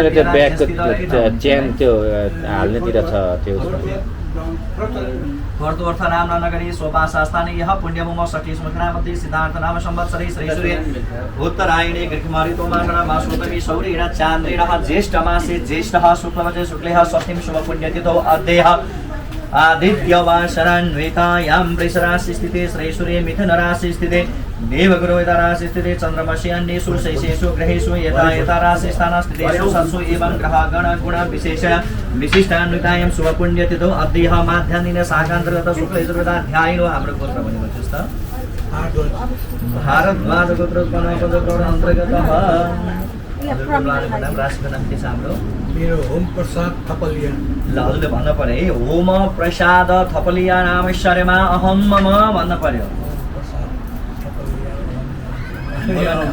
सानो त्यो ब्यागको चेन त्यो हाल्नेतिर छ त्यो वर्तवर्थ नाम नगरी सोपाशास्तानि यः पुण्यमुम सखी स्मृतनामति सिद्धार्थ नाम संवत्सरे श्री सूर्य उत्तरायणे ग्रीष्मऋतु मासना मासोतमी सौरेण चान्द्रेणः ज्येष्ठ मासे ज्येष्ठः शुक्लपक्षे शुक्लः षष्ठीं शुभ पुण्यतिथौ अद्यः आदित्यवासरान्वितायां वृषराशि स्थिते श्रेयसूर्ये मिथुन राशि स्थिते देवगुरु यथा राशि स्थिते चन्द्रमसि अन्येषु शैषेषु ग्रहेषु यथा यथा राशि स्थानस्थितेषु सत्सु एवं ग्रह गण गुण विशेष विशिष्टान्वितायां शुभ पुण्यतिथौ अद्यः माध्याह्निन शाखान्तर्गत शुक्लयजुर्वेदाध्यायिनो हाम्रो गोत्र भनेको जस्तो भारद्वाज गोत्र अन्तर्गतः राशिको नाम के छ हाम्रो मेरो होम प्रसाद थपलिया ल हजुरले भन्नु पर्यो है होम प्रसाद थपलिया नाम ऐश्वर्यमा अहम मम भन्नु पर्यो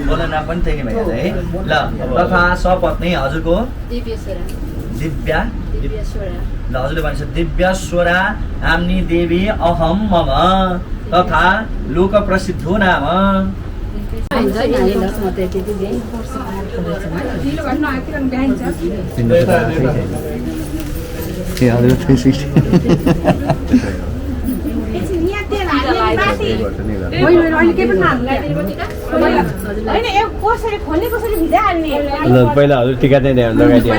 बोल्न नाम पनि त्यही भइहाल्छ है ल तथा सपत्नी हजुरको दिव्या ल हजुरले भन्छ दिव्यस्वरा आम्नी देवी अहम मम तथा लोक प्रसिद्धो नाम पहिला हजुर टिका चाहिँ लगाइदिनु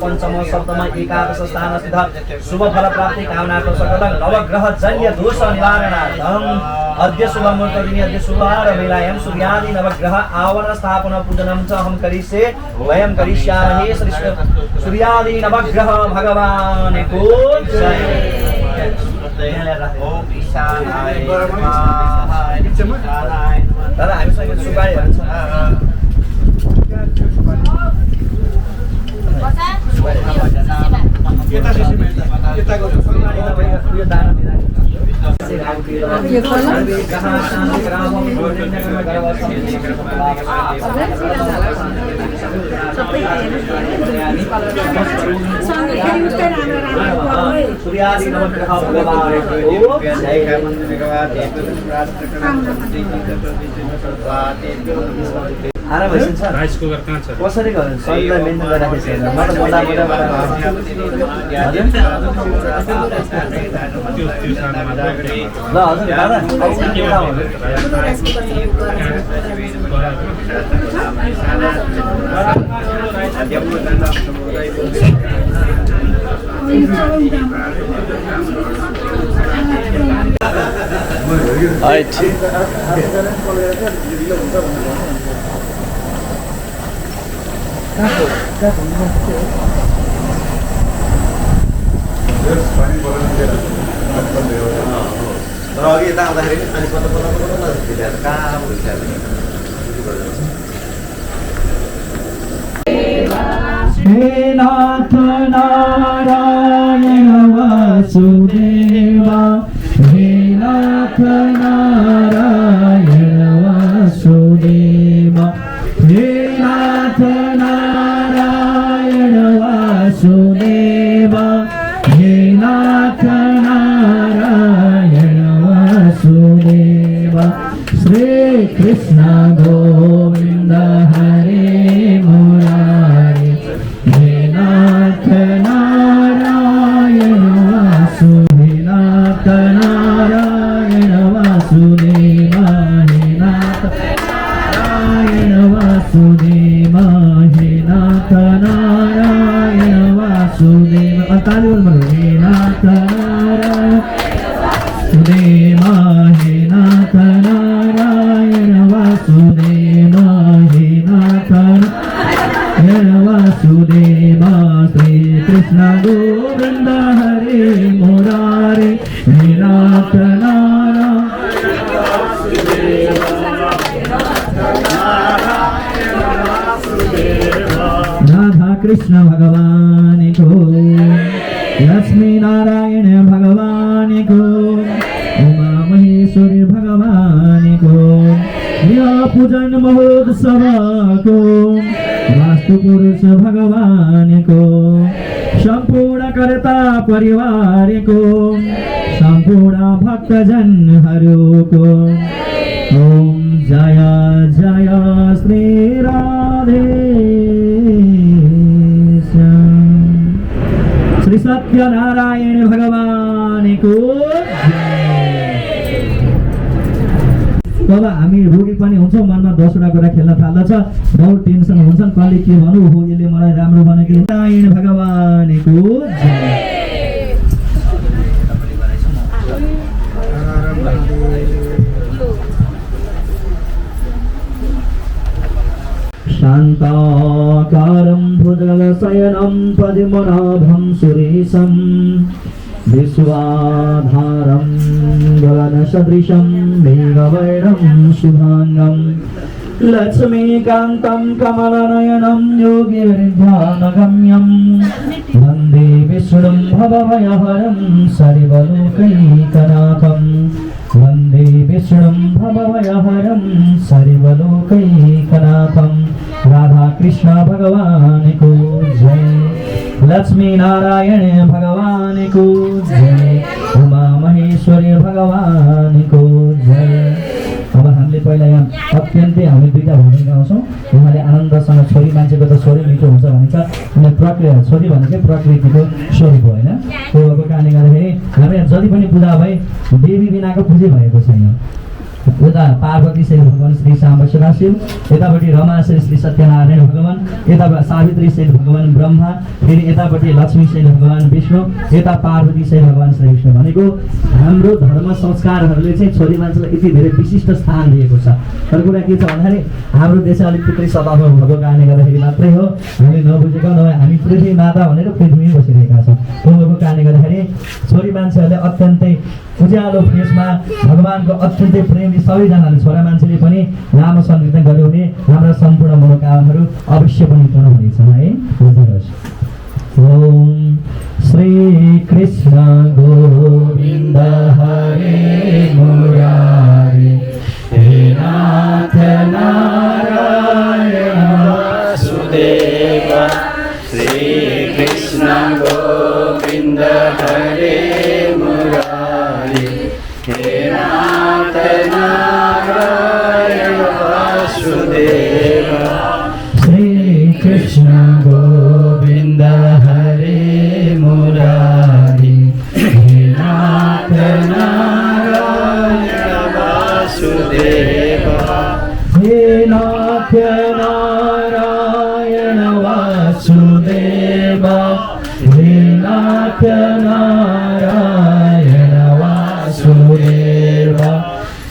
पञ्चम सप्तम एकादश स्थान स्थित शुभ फल प्राप्ति कामनाको सकल नवग्रह जन्य दोष निवारणार्थम अद्य शुभ मुहूर्त दिने अद्य शुभार वेलायां सूर्यादि नवग्रह आवरण स्थापन पूजनम च अहं करिष्ये वयं करिष्यामहे श्री सूर्यादि नवग्रह भगवानको जय ओम ईशानाय दादा हामीसँग सुपारीहरु छ राइस कुकर कहाँ छ कसरी गर्नु सधैँ मेन्टेन गरिराखेको छैन म त मोटा ल हजुर दादा अघि यता आउँदाखेरि अनि कता कहाँ हे नाथ नारायण वासुदेवा हे नाथ नारायण वासुदेवा हे नाथ नारायण वासुदेवा हे नाथ नारायण वासुदेवा श्री कृष्ण गोविंद हरे मुरारी हे नाथ नारायण वासुदेवा नारायण वासुदेवा हे नाथ नारायण वासुदेवा हे नाथ नारायण वासुदेवा ताली बोल हे नाथ नारायण वासुदेवा हे नाथ नारायण वासुदेवा हे नाथ नारायण वासुदेवा श्री कृष्ण गोविंद हरे मुरारे हे नाथ नारायण राधा कृष्ण भगवान को लक्ष्मी नारायण भगवान को उमा महेश्वरी भगवान को यह पूजन महोत्सव को वास्तु पुरुष भगवान को संपूर्ण कर्ता परिवार को संपूर्ण भक्तजन को ओम जय जय श्री राधे श्री सत्यनारायण भगवान को तब हामी रोगी पनि हुन्छौँ, मनमा 10वटा कुरा खेल्न थाल्दछ, बहुत टेन्सन हुन्छन्, कसले के भन्नु हो, यसले मलाई राम्रो भनेको नारायण भगवानको जय। शान्ताकारं भुजगशयनं पद्मनाभं सुरेशं विश्वाधारं गगनसदृशं मेघवर्णं शुभाङ्गं लक्ष्मीकान्तं कमलनयनं योगिर्ध्यानगम्यं वन्दे विष्णुं भवभयहरं सर्वलोकैकनाथं वन्दे विष्णुं भवभयहरं सर्वलोकैकनाथं। राधा कृष्ण भगवान को जय, लक्ष्मी नारायण भगवान को जय, उमा महेश्वरी भगवान को जय। अब हामीले पहिला यहाँ अत्यन्तै हामी दुईटा भजन गाउँछौँ। उहाँले आनन्दसँग छोरी मान्छेको त छोरी मिठो हुन्छ भनिन्छ, अनि प्रक्रिया छोरी भनेकै प्रकृतिको स्वरूप हो होइन। त्यो भएको कारणले गर्दाखेरि हामी जति पनि पूजा भए देवी बिनाको पूजै भएको छैन। उता पार्वती श्री भगवान श्री साम्ब सदाशिव, यतापट्टि रमा श्री श्री सत्यनारायण भगवान, यता सावित्री श्री भगवान ब्रह्मा, फेरि यतापट्टि लक्ष्मी श्री भगवान विष्णु, यता पार्वती श्री भगवान श्री विष्णु। भनेको हाम्रो धर्म संस्कारहरूले चाहिँ छोरी मान्छेलाई यति धेरै विशिष्ट स्थान दिएको छ। तर कुरा के छ भन्दाखेरि हाम्रो देश अलिक पितृ सभामा भएको कारणले गर्दाखेरि मात्रै हो हामी नबुझेका, नभए हामी पृथ्वी माता भनेर पृथ्वीमै बसिरहेका छौँ। त्यो भएको कारणले गर्दाखेरि छोरी मान्छेहरूले अत्यन्तै उज्यालो फेसमा भगवानको अत्यन्तै प्रेमी सबैजनाले छोरा मान्छेले पनि लामो सङ्कीर्तन गर्यो भने हाम्रा सम्पूर्ण मनोकामनाहरू अवश्य पनि पूर्ण हुनेछन् है। ओम श्री कृष्ण गोविन्द हरे मुरारी हे नाथ नारायण वासुदेव, श्री कृष्ण गोविन्द हरे मुरारी हे नाथ नारायण वासुदेव। श्री कृष्ण गोविन्द हरे मुरारी हे नाथ नारायण वासुदेव। हे नाथ नारायण वासुदेव, हे नाथ नारायण वासुदेव,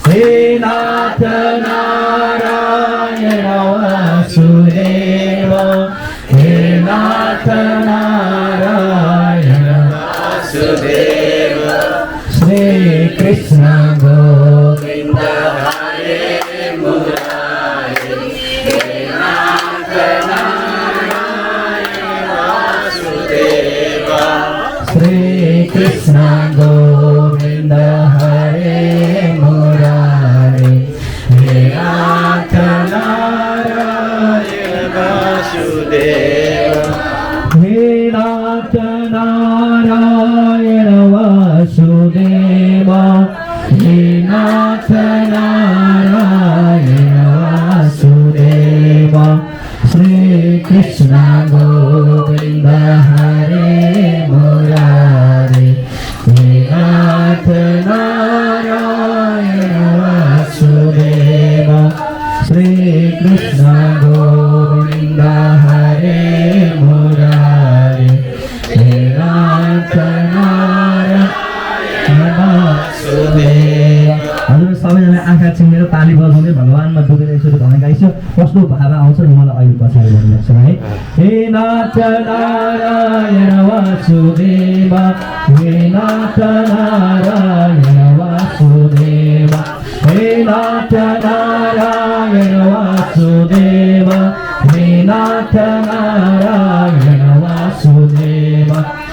हे नाथ नारायण वासुदेव, हे नाथ नारायण वासुदेव। श्री कृष्ण गोविन्द हरे मुरारी हे नाथ नारायण वासुदेव। श्री कृष्ण गोविन्द हरे मुरारी हे नाथ नारायण वासुदेव। हे नाथ नारायण वासुदेव, हे नाथ नारायण वासुदेव। श्री कृष्ण गोविन्द हरे मुरारी हे नाथ नारायण वासुदेव। श्री कृष्ण गोविन्द हरे मुरारी हे नाथ नारायण वासुदेव। हजुर सबैजना आँखा चिमेर ताली बजाउँदै भगवानमा डुबेर यसरी भनाइ गाइसो कस्तो भाव आउँछ नि मलाई अहिले पछाडि भन्नुहोस् है। हे नाथ नारायण वासुदेव, हे नाथ नारायण वासुदेव, हे नाथ नारायण वासुदेव, हे नाथ नारायण वासुदेव।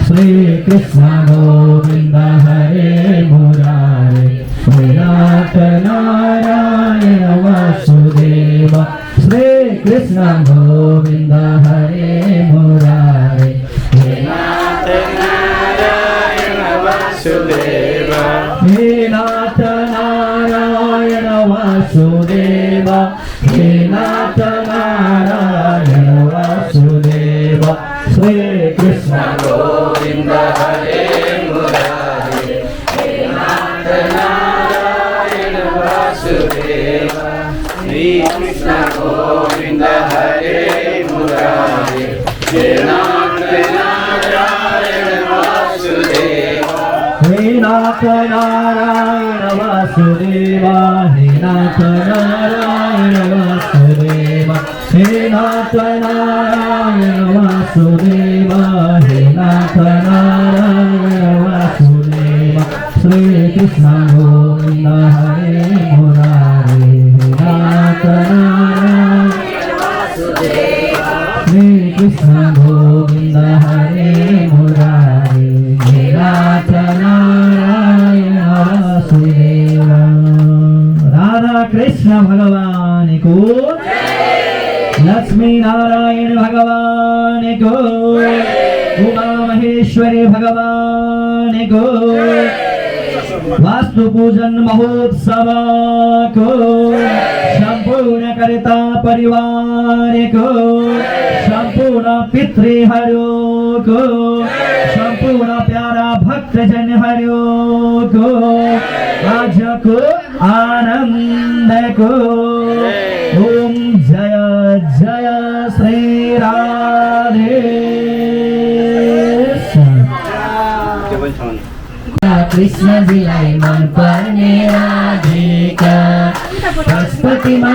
श्री कृष्ण गोविन्द हरे मुरारी हे नाथ नारायण वासुदेव। श्री कृष्ण गोविन्द हरे मुरारी हे नाथ नारायण वासुदेव। हे नाथ नारायण वासुदेव, हे नाथ गोविन्द हरे मुरारे हे नाथ नारायण वासुदेव श्री कृष्ण गोविन्द हरे मुरारे हे नाथ नारायण वासुदेव हे नाथ नारायण वासुदेवा हे नाथ नारायण वासुदेवा हे नाथ नारायण वासुदेवा हे नाथ नारायण वासुदेवा श्री कृष्ण गोविन्द हरे मुरारे हे नाथ नारायण वासुदेवा श्री कृष्ण गोविन्द हरे मुरारे हे नाथ नारायण वासुदेवा राधा कृष्ण भगवान को लक्ष्मी नारायण भगवान को उमा महेश्वरी भगवान को वास्तु पूजन महोत्सव को संपूर्ण कर्ता परिवार को संपूर्ण पितृहरों को संपूर्ण प्यारा भक्तजनहरों को आज को आनंद को ओम जय जय श्री राधे कृष्ण जीलाई मन पर्ने राधिका पशुपतिमा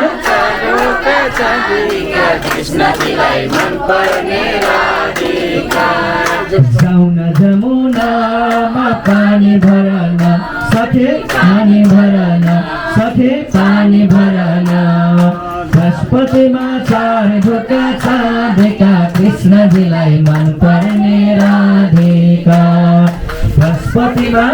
कृष्ण जीलाई मन पर्ने राधिका जाउन जमुनामा पानी भरन सके पानी भरन सके पानी भरन पशुपतिमा चार ढोका चाँदेका कृष्णजीलाई मन पर्ने राधिका पशुपतिमा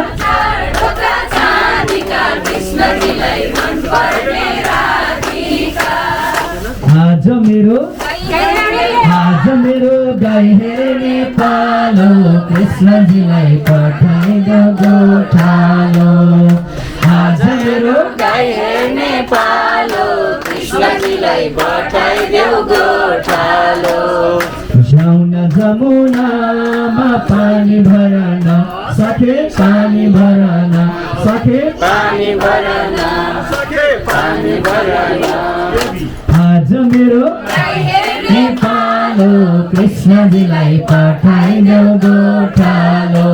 आज मेरो गाई हेर्ने पालो कृष्णजीलाई पठाइदो गोठालो आज मेरो गाई हेर्ने पालो कृष्णजीलाई पठाइदेऊ गोठालो जाउन जमुनामा पानी भरन सके पानी भरन सके पानी भरन सके पानी भरन आज मेरो नेपालो कृष्णजीलाई पठाइदेऊ गोठालो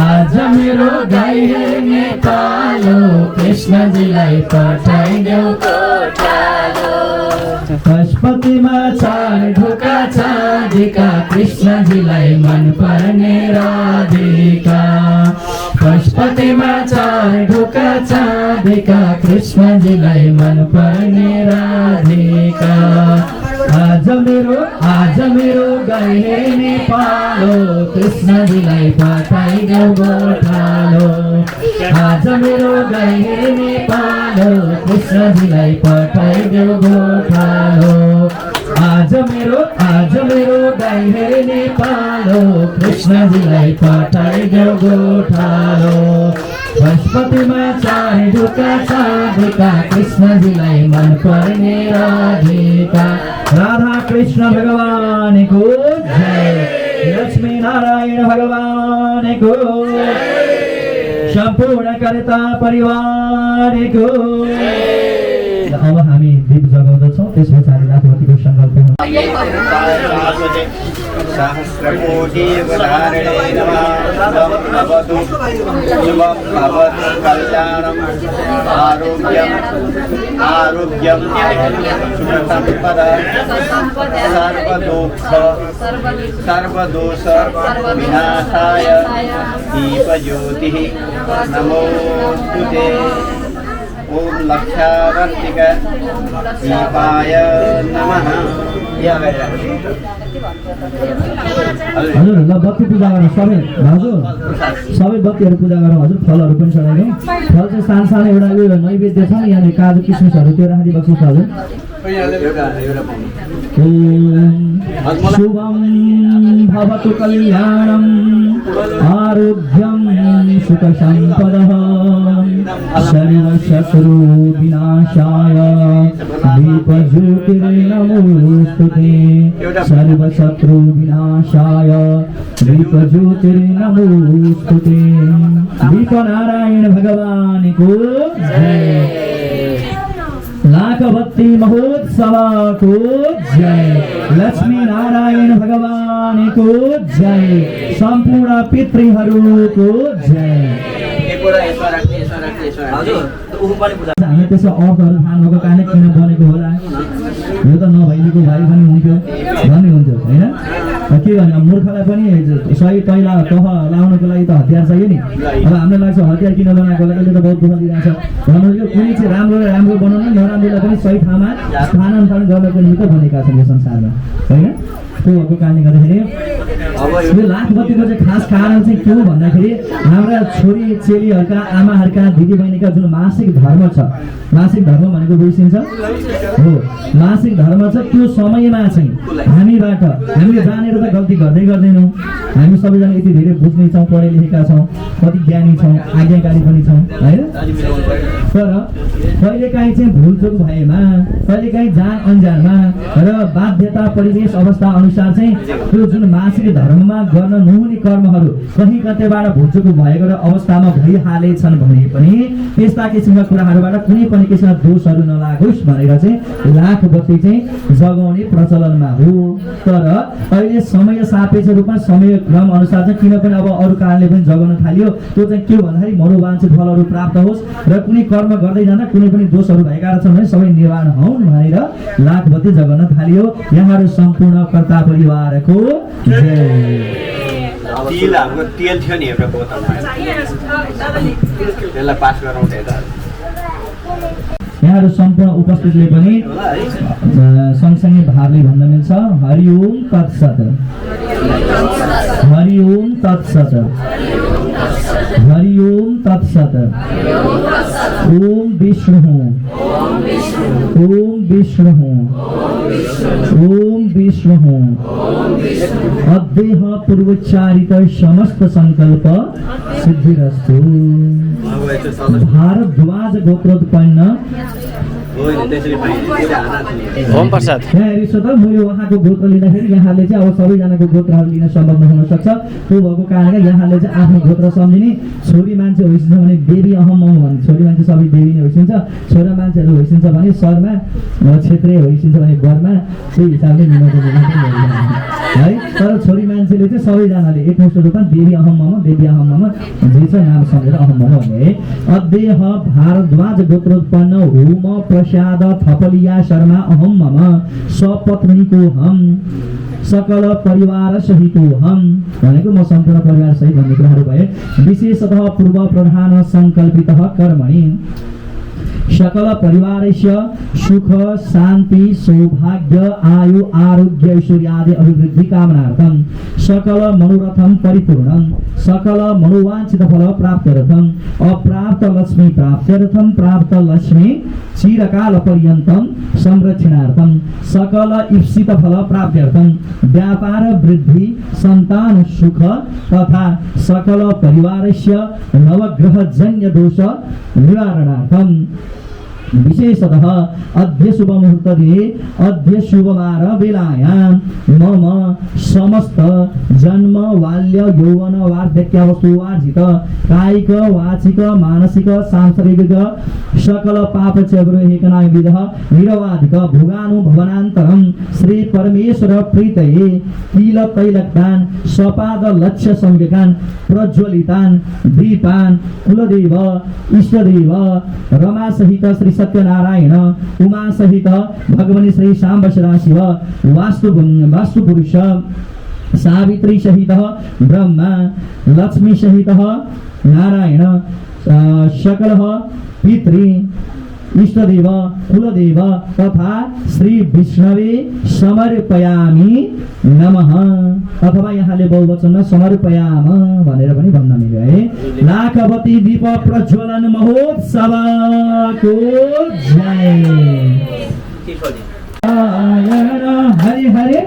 आज मेरो गाई हेर्ने पालो कृष्णजीलाई पठाइदेऊ गोठालो पशुपतिमा चार ढोका चाँदेका कृष्णजीलाई मन पर्ने राधिका पशुपतिमा चार ढोका चाँदेका कृष्णजीलाई मन पर्ने राधिका आज मेरो गाई हेर्ने पालो कृष्णजीलाई पठाइदेऊ गोठालो आज मेरो गाई हेर्ने पालो कृष्णजीलाई पठाइदेऊ गोठालो आज मेरो गाई हेर्ने पालो कृष्णजीलाई पठाइदेऊ गोठालो पशुपतिमा चार ढोका चाँदेका कृष्णजीलाई मन पर्ने राधिका राधा कृष्ण भगवान को जय लक्ष्मी नारायण भगवान को संपूर्ण कर्ता परिवार को अब हामी दीप जगाउँदछौँ त्यस पछाडि राष्ट्रपतिको सङ्कल्प सहस्रकोटियुगधारिणे नमः भवतु शुभं भवतु कल्याणं आरोग्यं सुखसम्पदा सर्वदोष विनाशाय दीपज्योतिः नमोस्तुते ओम लक्षावर्तिक दीपाय नमः। हजुर ल बत्ती पूजा गरौँ सबै हजुर सबै बत्तीहरू पूजा गरौँ हजुर फलहरू पनि चढाइदिउँ फल चाहिँ सानो सानो एउटा उयो नैवेद्य छ यहाँनिर काजु किसमिसहरू त्यो राखिदिएको छ हजुर शुभं भवतु कल्याणं आरोग्यं सुखसम्पदः सर्वशत्रु विनाशाय दीपज्योतिर्नमोस्तुते सर्वशत्रु विनाशाय दीपज्योतिर्नमोस्तुते दीपनारायण भगवान को जय लाख भक्ति महोत्सव को जय लक्ष्मी नारायण भगवान को जय संपूर्ण पितृहरूको जय हामी त्यसो अर्थहरू थाहा भएको कारणले किन बनेको होला यो त नभइदिएको भए पनि हुन्थ्यो भन्ने हुन्थ्यो होइन के भन्नु मूर्खलाई पनि सही तैला तह लाउनको लागि त हतियार चाहियो नि अब हामीलाई लाग्छ हतियार किन बनाएको होला यसले त बहुत दुःख दिइरहेछ भन्नु यो कुनै चाहिँ राम्रो बनाउन नराम्रोलाई पनि सही ठाउँमा स्थानान्तरण गर्नको निमित्त बनेका छन् यो संसारमा होइन त्यो भएको कारणले गर्दाखेरि यो लाखपतिको चाहिँ खास कारण चाहिँ के हो भन्दाखेरि हाम्रा छोरी चेलीहरूका आमाहरूका दिदीबहिनीका जुन मासिक धर्म छ मासिक धर्म भनेको बुझिन्छ हो मासिक धर्म छ त्यो समयमा चाहिँ हामीले जानेर त गल्ती गर्दैनौँ हामी सबैजना यति धेरै बुझ्ने छौँ पढे लेखेका छौँ कति ज्ञानी छौँ आज्ञाकारी पनि छौँ होइन तर कहिलेकाहीँ चाहिँ भुलचुक भएमा कहिलेकाहीँ जान अन्जानमा र बाध्यता परिवेश अवस्था अनुसार चाहिँ त्यो जुन मासिक धर्ममा गर्न नहुने कर्महरू कहीँ कतैबाट भुलचुक भएको र अवस्थामा भइहालेछन् भने पनि त्यस्ता किसिमका कुराहरूबाट कुनै पनि किसिमका दोषहरू नलागोस् भनेर चाहिँ लाख बत्ती चाहिँ जगाउने प्रचलनमा हो तर अहिले समय सापेक्ष रूपमा समय क्रम अनुसार चाहिँ किन पनि अब अरू कारणले पनि जगाउन थालियो त्यो चाहिँ के भन्दाखेरि मनोवाञ्छित फलहरू प्राप्त होस् र कुनै कर्म गर्दै जाँदा कुनै पनि दोषहरू भएका छन् भने सबै निर्वाण हुन् भनेर लाख बत्ती जगाउन थालियो यहाँहरू सम्पूर्ण कर्ता परिवारको जय तेल हाम्रो तेल थियो नि एउटा बोतलमा त्यसलाई पास गराउँदै त यहाँहरू सम्पूर्ण उपस्थितले पनि सँगसँगै भावले भन्न मिल्छ हरि ओम तत्सत हरि ओम तत्सत हरि ओम तत्सत ओम विष्णु ओम विष्णु ओम विष्णु अद्देह पूर्वोच्चारित समस्त संकल्प सिद्धिरस्तु भारद्वाज गोत्रोत्पन्न ओम प्रसाद यहाँ हेर्नुहोस् त मैले उहाँको गोत्र लिँदाखेरि यहाँले चाहिँ अब सबैजनाको गोत्रहरू लिन सम्भव नहुन सक्छ त्यो भएको कारणले यहाँले चाहिँ आफ्नो गोत्र सम्झिने छोरी मान्छे होइसिन्छ भने देवी अहम भने छोरी मान्छे सबै देवी नै होइसिन्छ छोरा मान्छेहरू होइसिन्छ भने शर्मा क्षेत्रीय होइसिन्छ भने बर्मा त्यही हिसाबले मिलाउँछ है तर छोरी मान्छेले चाहिँ सबैजनाले एकमुष्ट रूपमा देवी अहम जे छ नाम सम्झेर अहम भन्ने अद्देह भारद्वाज गोत्रोत्पन्न होम प्रसाद थपलिया शर्मा अहम मम स्वपत्नीको हम सकल परिवार सहितो हम भनेको म सम्पूर्ण परिवार सहित भन्ने कुराहरू भए विशेषतः पूर्व प्रधान संकल्पितः कर्मणि सकल परिवारस्य सुख शान्ति सौभाग्य आयु आरोग्य ऐश्वर्यादि अभिवृद्धि कामनार्थं सकल मनोरथं परिपूर्णं सकल मनोवांछित फल प्राप्त्यर्थं अप्राप्त लक्ष्मी प्राप्त्यर्थं प्राप्त लक्ष्मी चिरकाल पर्यन्तं संरक्षणार्थं सकल इप्सित फल प्राप्त्यर्थं व्यापार वृद्धि संतान सुख तथा सकल परिवारस्य नवग्रहजन्य दोष निवारणार्थं विशेषतः अद्य शुभ मुहूर्तदिने अद्य शुभवार बेलायां मम समस्त जन्म बाल्य यौवन वार्धक्यावस्थार्जित कायिक वाचिक मानसिक सांसारिक सकल पापचयग्रहेकनाविधः निरवाधिक भोगानुभवनान्तरं श्री परमेश्वर प्रीतये तिल तैलक्तान् सपाद लक्ष्य सम्यकान् प्रज्वलितान् दीपान् कुलदेव इष्टदेव रमा सहित श्री सत्यनारायण उमा सहित भगवनी श्री शाम्ब सदाशिव वास्तु पुरुष सावित्री सहित ब्रह्मा लक्ष्मी सहित नारायण सकल पितृ इष्टदेव कुलदेव तथा श्री विष्णवे समर्पयामि नमः अथवा यहाँले बहुवचनमा समर्पयाम भनेर पनि भन्न मिल्यो है लाखवती दीप प्रज्वलन महोत्सवको जय हरे हरे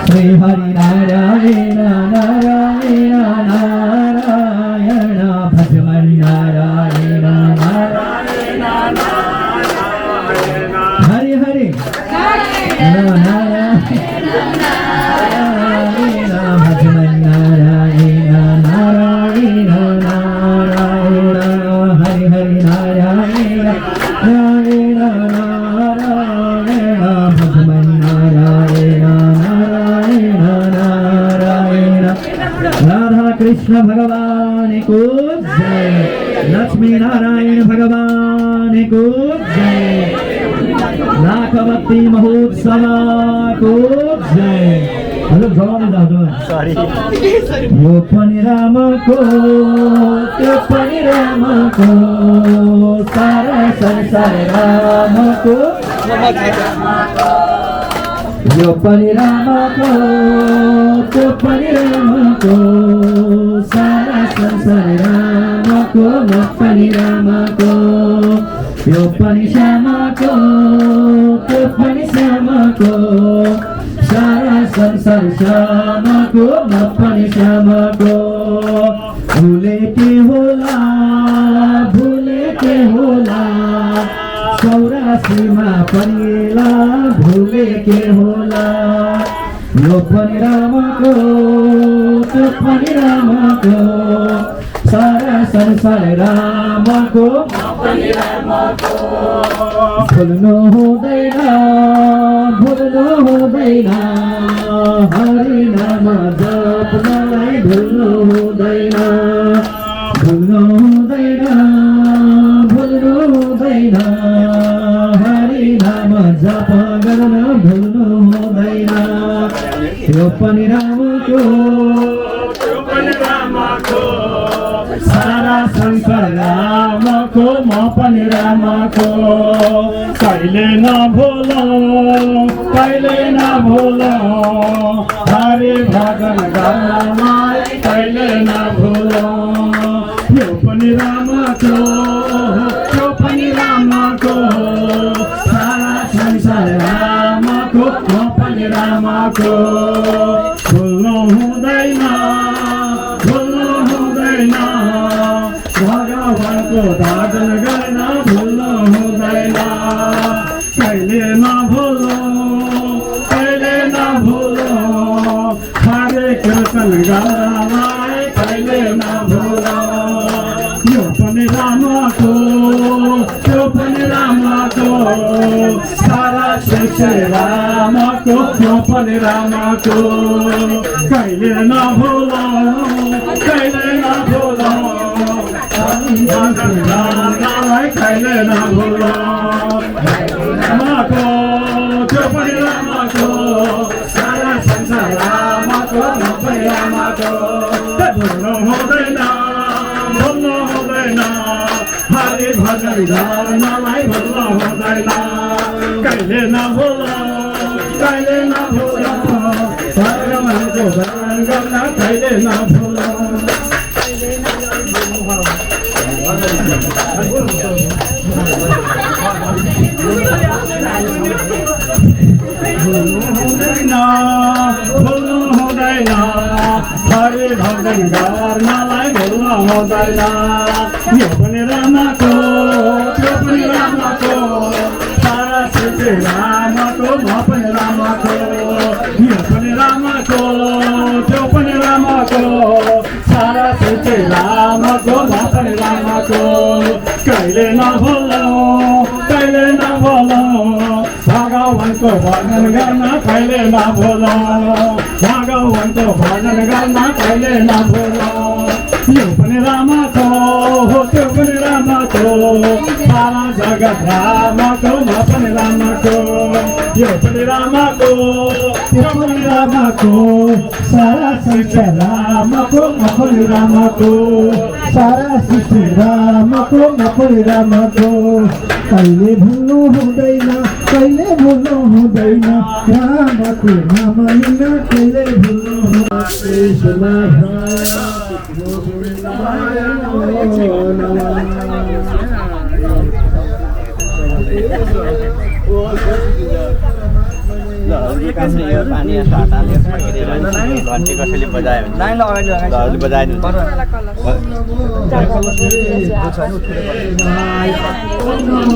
श्री हरि नारायण नारायण कृष्ण भगवान को जय, लक्ष्मी नारायण भगवान को जय, लाख भक्ति महोत्सव को जय। हेलो जवान दाजु सरी यो पनि रामको त्यो पनि रामको सारा संसार रामको, यो पनि रामको त्यो पनि रामको सारा संसार रामको, म पनि रामको, यो पनि श्यामको त्यो पनि श्यामको सारा संसार श्यामको, म पनि श्यामको। भुले के होला भुले के होला 84 मा परिला भुले के होला, यो पनि रामको त्यो पनि रामको सारा संसार रामको, भुल्नु हुँदैन भुल्नु हुँदैन हरि नाम जप्नलाई भुल्नु हुँदैन, भुल्नु हुँदैन भुल्नु हुँदैन हरि नाम जप गर्न भुल्नु हुँदैन। यो पनि रामको सारा संसार रामको, म पनि रामको, कहिले नभुलो कहिले नभुलो हरि भजन गर्नलाई कहिले नभुलो। यो पनि रामको यो पनि रामको सारा संसार रामको, म पनि रामको, भुल्नु हुँदैन भुल्नु हुँदैन भगवानको भजन गर्न भुल्नु हुँदैन। कहिले नभुलो कहिले नभुलो हरे कीर्तन गर्नलाई कहिले नभुलो। यो पनि रामको त्यो पनि रामको सारा शिक्षा रामको, त्यो पनि रामको, कहिले नभुलो कहिले नभुलो रामलाई कहिले नभुलो। रामको त्यो पनि रामको सारा संसार रामको, म पनि रामको, भुल्नु हुँदैन भुल्नु हुँदैन हरि भजन गर्नलाई भुल्नु हुँदैन। कहिले नभुलो कहिले नभुलो भगवानको भजन गर्न कहिले नभुलो। भुल्नु हुँदैन हरि भजन गर्नलाई भुल्नु हुँदैन। यो पनि रामको त्यो पनि रामको सारा सृष्टि रामको, म पनि रामको, यो पनि रामको त्यो पनि रामको सारा सृष्टि रामको, म पनि रामको, कहिले नभुलो कहिले नभुलो भगवानको भजन गर्न कहिले नभुलो, भगवानको भजन गर्न कहिले नभुलो। यो पनि रामको त्यो पनि रामको सारा जगत रामको, म पनि रामको, यो पनि रामको त्यो पनि रामको सारा शिक्षा रामको, म पनि रामको, सारा सृष्टि रामको, म पनि रामको, कहिले भुल्नु हुँदैन कहिले भुल्नु हुँदैन रामको नाम लिन कहिले भुल्नु यो पानी घन्टी कसैले बजायो भने बजाइदिनु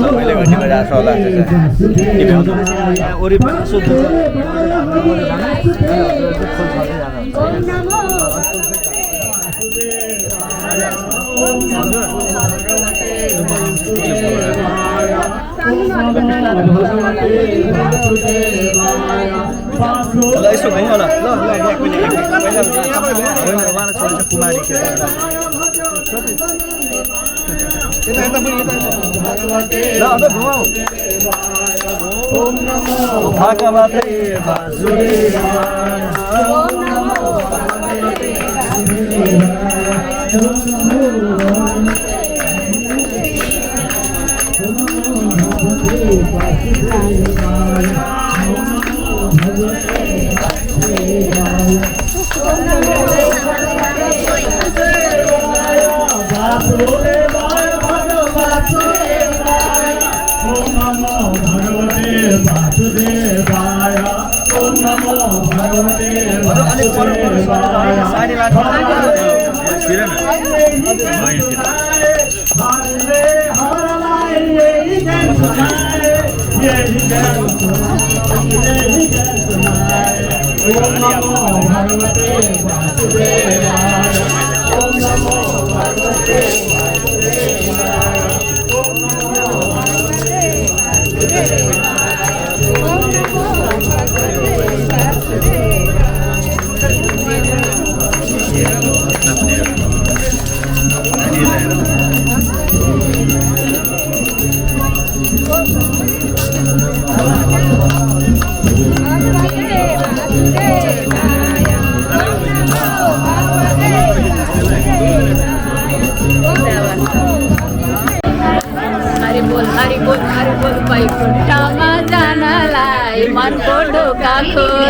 तपाईँले घन्टी बजाएर सौदा भगवते वासुदेवाय यसो घुमाउ ल ल उहाँलाई छोडेर कुमारी ल अब घुमाउ भगवते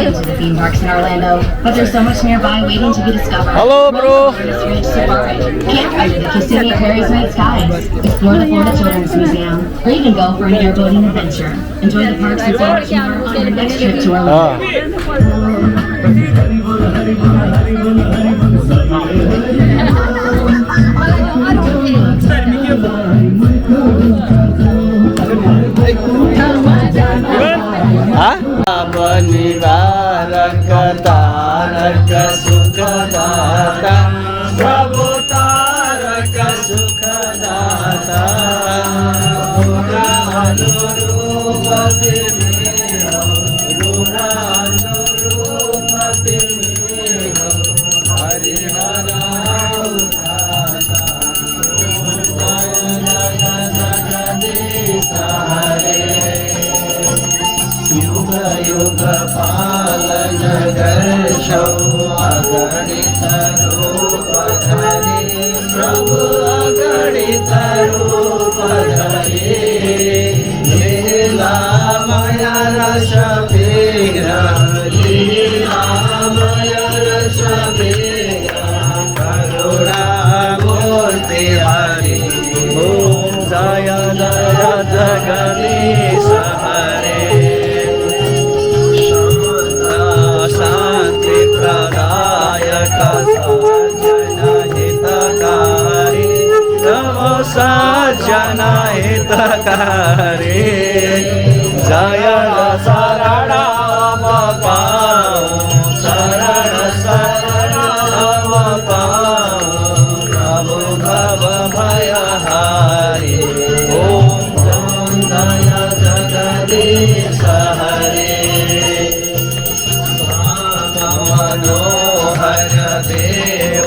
into the theme parks in Orlando, but there's so much nearby waiting to be discovered. Hello, bro. Camp ride the Kissimmee Prairies Night Skies, explore the Florida Children's Museum, or even go for an airboating adventure. Enjoy the parks and so much more on your next trip to Orlando. निवारक तारक सुखदाता प्रभु तारक सुखदाता युग पालन दर्शौ अगणित रूप धरे प्रभु अगणित रूप धरे लीलामय रस लीलामय रस करुणा मूर्ति हरि ओम जय जय जगदीश हरे शांति प्रदायक हितकारी प्रभु सज्जन हितकारी जय शरणम पाऊं शरण शरणम पाऊं प्रभु भव भयहारी ओम जय जगदीश हरे मनोहर देव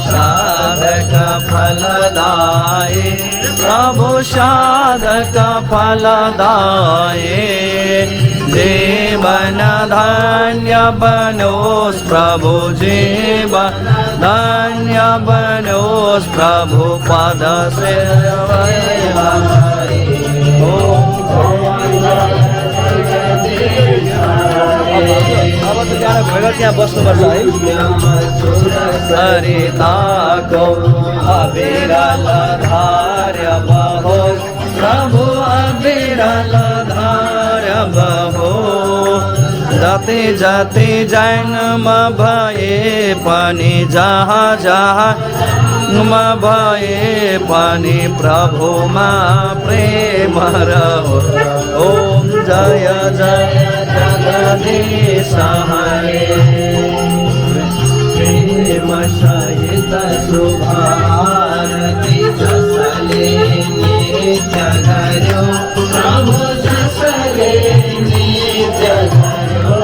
साधक फलदाये प्रभु साधक फलदाये जीवन धन्य बनोस प्रभु जीवन धन्य बनोस प्रभु पद से अब त त्यहाँ गएर त्यहाँ बस्नुपर्छ है सरिताको अविरल धार्य बहो प्रभु अविरल धार्य बहो जति जति जन्म भए पनि जहाँ जहाँ भए पनि प्रभुमा प्रेम रहो ओम जय जय जगदीश हरे प्रेम सहित शुभारती जसले नित्य धरो प्रभु जसले नित्य धरो